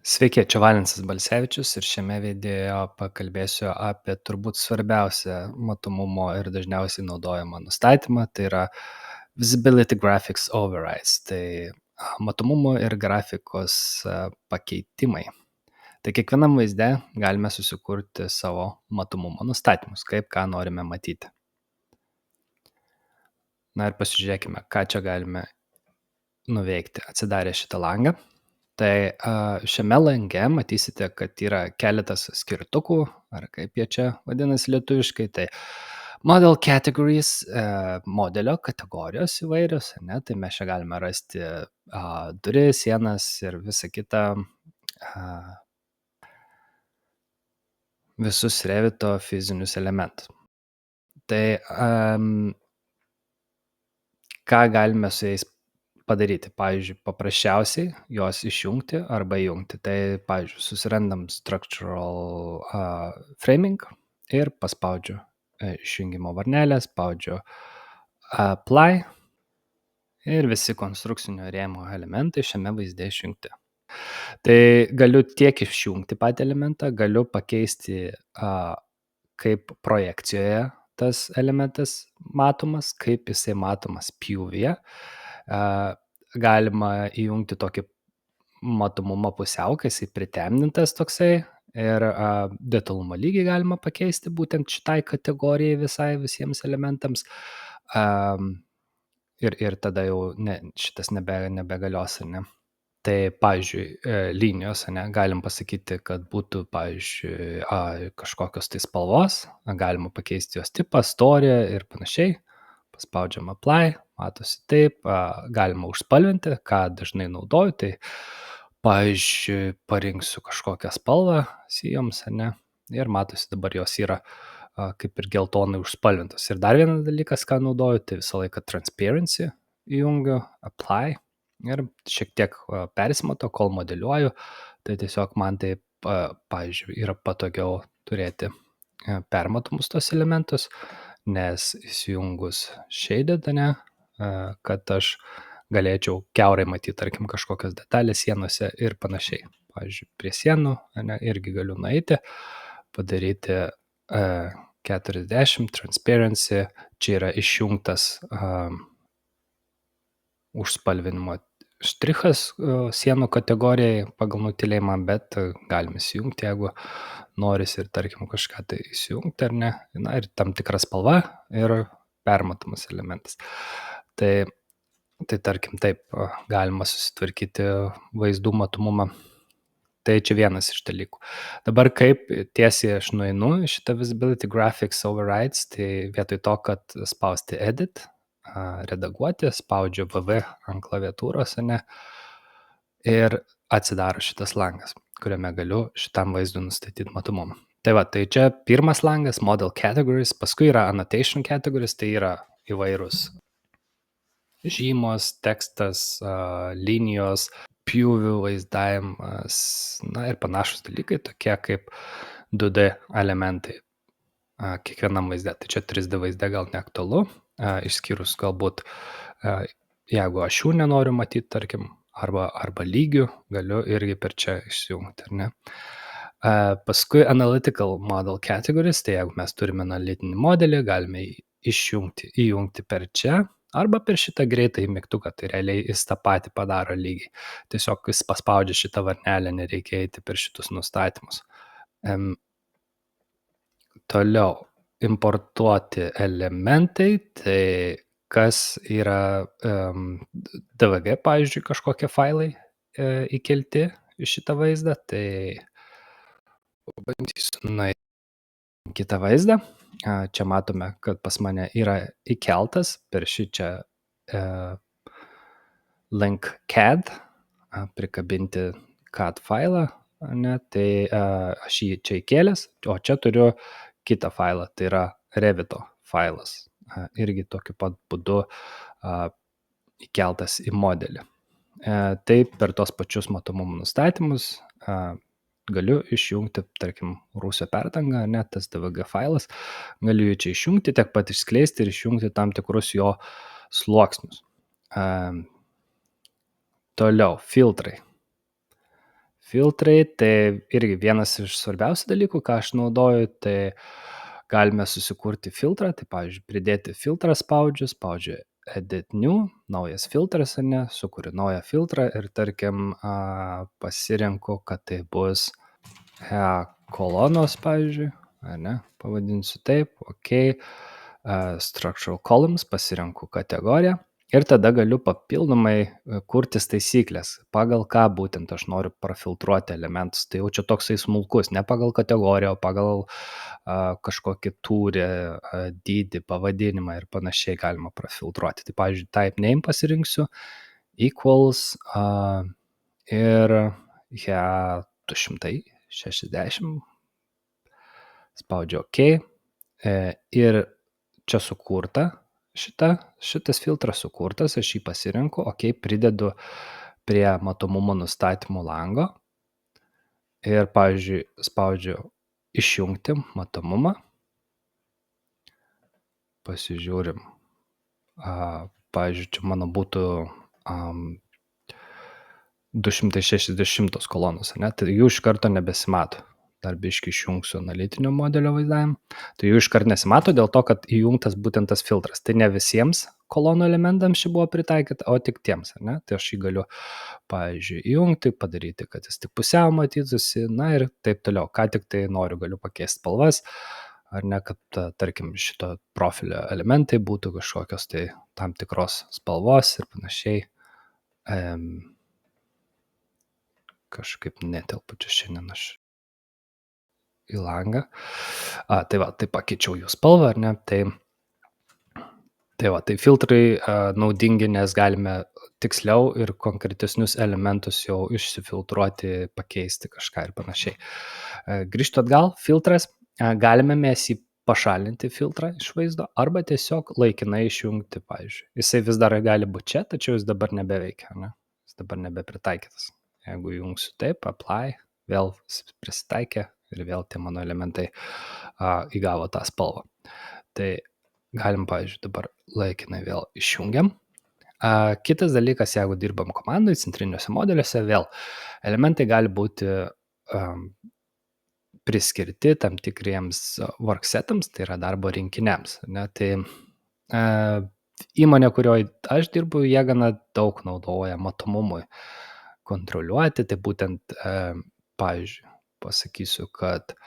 Sveiki, čia Valinsas Balsevičius ir šiame video pakalbėsiu apie turbūt svarbiausią matomumo ir dažniausiai naudojamą nustatymą, tai yra Visibility Graphics Overrides, tai matomumo ir grafikos pakeitimai. Tai kiekvienam vaizde galime susikurti savo matomumo nustatymus, kaip ką norime matyti. Na ir pasižiūrėkime, ką čia galime nuveikti. Atsidarę šitą langą. Tai šiame lange matysite, kad yra keletas skirtukų, ar kaip jie čia vadinasi lietuviškai, tai model categories, modelio kategorijos įvairios, ne? Tai mes čia galime rasti duris, sienas ir visą kitą, visus Revito fizinius elementus. Tai ką galime su jais padaryti? Pavyzdžiui, paprasčiausiai juos išjungti arba įjungti. Tai, pavyzdžiui, susirandam structural framing ir paspaudžiu išjungimo varnelę, spaudžiu apply ir visi konstrukcinio rėmo elementai šiame vaizde išjungti. Tai galiu tiek išjungti patį elementą, galiu pakeisti kaip projekcijoje tas elementas matomas, kaip jisai matomas pjūvyje. Galima įjungti tokį matomumą pusiau, kai jisai pritemdintas toksai ir detalumo lygį galima pakeisti būtent šitai kategorijai visiems elementams. Ir tada jau šitas nebegalios, ne? Tai, pavyzdžiui, linijos, ne, galim pasakyti, kad būtų, pavyzdžiui, kažkokios tai spalvos, galima pakeisti jos tipą, storį ir panašiai. Paspaudžiam apply, matosi taip, galima užspalvinti, ką dažnai naudoju, tai, pavyzdžiui, parinksiu kažkokią spalvą sijoms, ne, ir matosi dabar jos yra kaip ir geltonai užspalvintos. Ir dar vienas dalykas, ką naudoju, tai visą laiką transparency įjungiu, apply. Ir šiek tiek persimato, kol modeliuoju, tai tiesiog man tai, pavyzdžiui, yra patogiau turėti permatomus tos elementus, nes įsijungus shaded, ne, kad aš galėčiau kiaurai matyti, tarkim, kažkokias detalės sienose ir panašiai. Pavyzdžiui, prie sienų, ne, irgi galiu nueiti, padaryti 40 transparency, čia yra išjungtas užspalvinimo štrichas sienų kategorijai pagal nutylėjimą, bet galim įsijungti, jeigu norisi ir, tarkim, kažką tai įsijungti ar ne. Na ir tam tikra spalva ir permatomas elementas. Tai tarkim, taip galima susitvarkyti vaizdų matomumą. Tai čia vienas iš dalykų. Dabar kaip tiesiai aš nueinu į šitą Visibility Graphics Overrides, tai vietoj to, kad spausti Edit, redaguoti, spaudžiu VV ant klaviatūros, ne, ir atsidaro šitas langas, kuriame galiu šitam vaizdui nustatyti matomumą. Tai va, tai čia pirmas langas, Model Categories, paskui yra Annotation Categories, tai yra įvairūs žymos, tekstas, linijos, pjūvių vaizdavimas, na ir panašus dalykai, tokie kaip 2D elementai kiekvienam vaizde. Tai čia 3D vaizde gal neaktualu, išskyrus galbūt, jeigu aš jų nenoriu matyti, tarkim, arba lygių, galiu irgi per čia išjungti, ar ne. Paskui Analytical Model Categories, tai jeigu mes turime analitinį modelį, galime įjungti per čia, arba per šitą greitą mygtuką, tai realiai jis tą patį padaro lygiai. Tiesiog jis paspaudžia šitą varnelę, nereikia eiti per šitus nustatymus. Toliau, importuoti elementai, tai kas yra DVG, pavyzdžiui, kažkokie failai įkelti į šitą vaizdą, tai bandysiu nueiti kitą vaizdą. Čia matome, kad pas mane yra įkeltas per šį čia link CAD, prikabinti CAD failą, ne, tai aš jį čia įkėlęs, o čia turiu kitą failą, tai yra Revito failas, irgi tokiu pat būdu įkeltas į modelį. Tai per tos pačius matomumo nustatymus galiu išjungti, tarkim, rūsio perdangą, ne, tas DVG failas, galiu jį čia išjungti, tiek pat išskleisti ir išjungti tam tikrus jo sluoksnius. Toliau, filtrai. Filtrai, tai irgi vienas iš svarbiausių dalykų, ką aš naudoju, tai galime susikurti filtrą, tai pavyzdžiui, pridėti filtrą spaudžiu edit new, naujas filtras, ar ne, sukuriu naują filtrą ir tarkim pasirenku, kad tai bus kolonos, pavyzdžiui, ar ne, pavadinsiu taip, ok, structural columns, pasirenku kategoriją. Ir tada galiu papildomai kurtis taisyklės, pagal ką būtent aš noriu prafiltruoti elementus. Tai jau čia toksai smulkus, ne pagal kategoriją, o pagal kažkokį tūrį, dydį, pavadinimą ir panašiai galima prafiltruoti. Tai pavyzdžiui, type name pasirinksiu, equals ir 260, spaudžiu OK ir čia sukurta. Šitas filtras sukurtas, aš jį pasirenku, ok, pridedu prie matomumo nustatymo lango ir, pavyzdžiui, spaudžiu išjungti matomumą, pasižiūrim, pavyzdžiui, čia mano būtų 260 kolonos, ne? Tai jų iš karto nebesimato. Dar biškį išjungsiu analitinio modelio vaizdavimą. Tai jų iš karto nesimato dėl to, kad įjungtas būtent tas filtras. Tai ne visiems kolonų elementams šį buvo pritaikyta, o tik tiems, ne? Tai aš jį galiu, pavyzdžiui, įjungti, padaryti, kad jis tik pusiau matytųsi, na ir taip toliau. Ką tik tai noriu, galiu pakeisti spalvas, ar ne, kad, tarkim, šito profilio elementai būtų kažkokios tai tam tikros spalvos ir panašiai. Kažkaip netelpu čia šiandien aš į langą. Tai va, tai pakeičiau jų spalvą, ar ne? Tai filtrai naudingi, nes galime tiksliau ir konkretesnius elementus jau išsifiltruoti, pakeisti kažką ir panašiai. Grįžtu atgal, filtras, galime mes jį pašalinti filtrą iš vaizdo arba tiesiog laikinai išjungti, pavyzdžiui. Jisai vis dar gali būti čia, tačiau jis dabar nebeveikia, ne? Jis dabar nebepritaikytas. Jeigu jungsiu taip, apply, vėl prisitaikė ir vėl tie mano elementai įgavo tą spalvą. Tai galim, pavyzdžiui, dabar laikinai vėl išjungiam. Kitas dalykas, jeigu dirbam komandai, centriniuose modeliuose, vėl elementai gali būti priskirti tam tikriems worksetams, tai yra darbo rinkiniams. Ne? Tai įmonė, kurioje aš dirbu, jie gana daug naudoja matomumui kontroliuoti, tai būtent, pavyzdžiui, pasakysiu, kad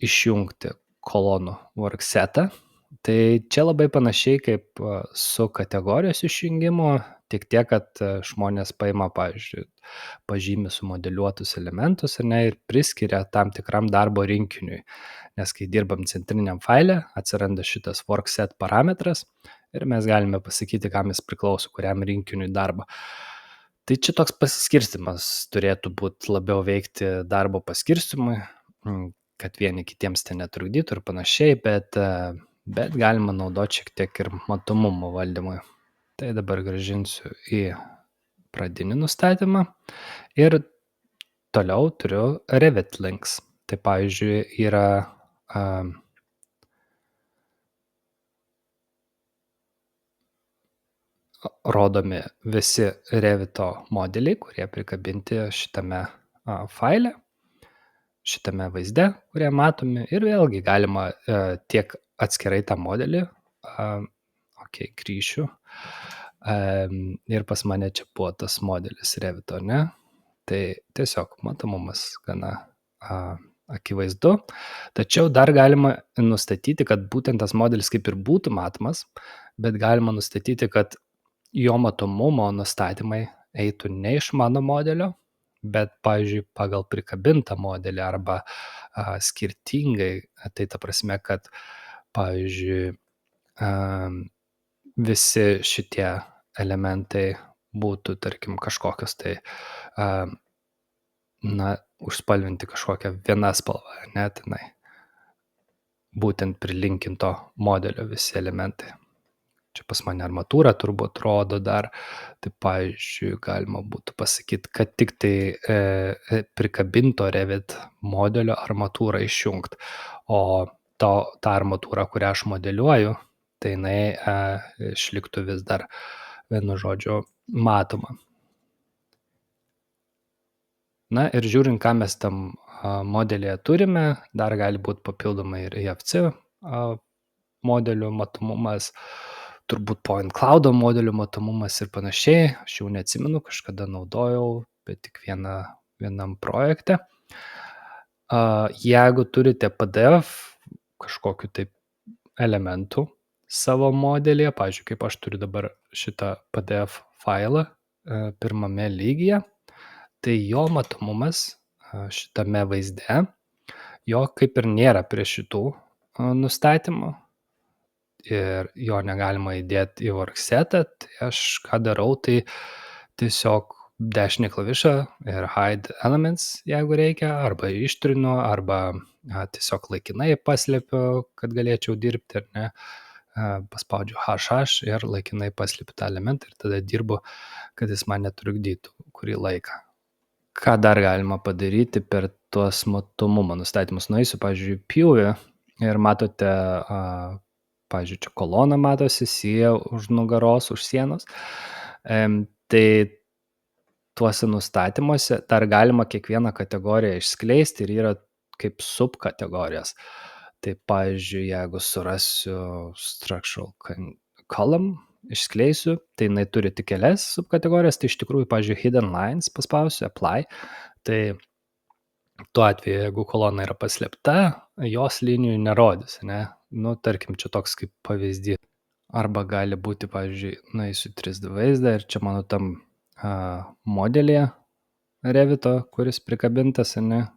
išjungti kolonų worksetą, tai čia labai panašiai kaip su kategorijos išjungimu, tik tiek, kad žmonės paima, pavyzdžiui, pažymi sumodeliuotus elementus ir priskiria tam tikram darbo rinkiniui, nes kai dirbam centriniam faile, atsiranda šitas workset parametras ir mes galime pasakyti, kam jis priklauso, kuriam rinkiniui darbą. Tai čia toks pasiskirstimas turėtų būti labiau veikti darbo paskirstimui, kad vieni kitiems tai netrukdytų ir panašiai, bet galima naudoti šiek tiek ir matomumo valdymui. Tai dabar grąžinsiu į pradinį nustatymą ir toliau turiu Revit links. Tai pavyzdžiui yra rodomi visi Revito modeliai, kurie prikabinti šitame faile, šitame vaizde, kurie matomi ir vėlgi galima tiek atskirai tą modelį, grįšiu, ir pas mane čia buvo tas modelis Revito, ne? Tai tiesiog matomumas gana akivaizdu, tačiau dar galima nustatyti, kad būtent tas modelis kaip ir būtų matomas, bet galima nustatyti, kad jo matomumo nustatymai eitų ne iš mano modelio, bet, pavyzdžiui, pagal prikabintą modelį arba skirtingai, tai ta prasme, kad, pavyzdžiui, visi šitie elementai būtų, tarkim, kažkokios tai, užspalvinti kažkokią vieną spalvą, ne, tenai, būtent prilinkinto modelio visi elementai. Čia pas mane armatūra turbūt rodo dar, tai pavyzdžiui, galima būtų pasakyti, kad tik tai prikabinto Revit modelio armatūrą išjungti, o tą armatūrą, kurią aš modeliuoju, tai jinai išliktų vis dar, 1 žodžiu, matoma. Na ir žiūrint, ką mes tam modelyje turime, dar gali būti papildomai ir IFC modelių matomumas, turbūt point cloudo modelių matomumas ir panašiai. Aš jau neatsimenu, kažkada naudojau, bet tik vienam projekte. Jeigu turite PDF kažkokiu tai elementų savo modelyje, pavyzdžiui, kaip aš turiu dabar šitą PDF failą pirmame lygyje, tai jo matomumas šitame vaizde, jo kaip ir nėra prie šitų nustatymų ir jo negalima įdėti į worksetą, tai aš ką darau, tai tiesiog dešinį klavišą ir hide elements, jeigu reikia, arba ištrinu, arba tiesiog laikinai paslėpiu, kad galėčiau dirbti, ar ne. Paspaudžiu HH ir laikinai paslėpiu tą elementą ir tada dirbu, kad jis man netrukdytų kurį laiką. Ką dar galima padaryti per tuos matomumo nustatymus? Nueisiu, pavyzdžiui, pjūvį ir matote, pavyzdžiui, čia kolona matosi, sieja už nugaros, už sienos. Tai tuose nustatymuose dar galima kiekvieną kategoriją išskleisti ir yra kaip subkategorijos. Tai pavyzdžiui, jeigu surasiu structural column, išskleisiu, tai jinai turi tik kelias subkategorijas, tai iš tikrųjų, pavyzdžiui, hidden lines paspausiu, apply, tai tuo atveju, jeigu kolona yra paslėpta, jos linijų nerodys, ne? Nu, tarkim, čia toks kaip pavyzdys. Arba gali būti, pavyzdžiui, nueisiu 3D vaizdą ir čia mano tam modelėje Revito, kuris prikabintas, ne,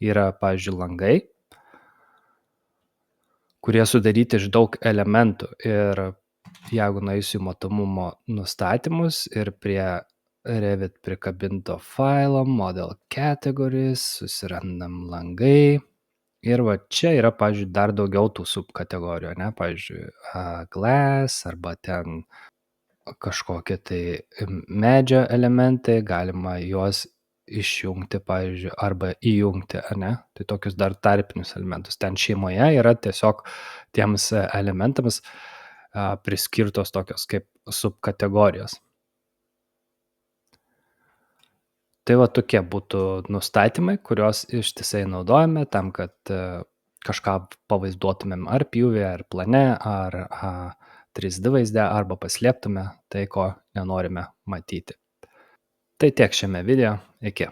yra, pavyzdžiui, langai, kurie sudaryti iš daug elementų. Ir jeigu nueisiu į matomumo nustatymus ir prie Revit prikabinto failo, model categories, susirandam langai. Ir va čia yra, pavyzdžiui, dar daugiau tų subkategorijų, ne, pavyzdžiui, glass arba ten kažkokie tai medžio elementai, galima juos išjungti, pavyzdžiui, arba įjungti, ne? Tai tokius dar tarpinius elementus. Ten šeimoje yra tiesiog tiems elementams priskirtos tokios kaip subkategorijos. Tai va tokie būtų nustatymai, kuriuos ištisai naudojame tam, kad kažką pavaizduotumėm ar pjūvėje, ar plane, ar 3D vaizde, arba paslėptume tai, ko nenorime matyti. Tai tiek šiame video. Iki.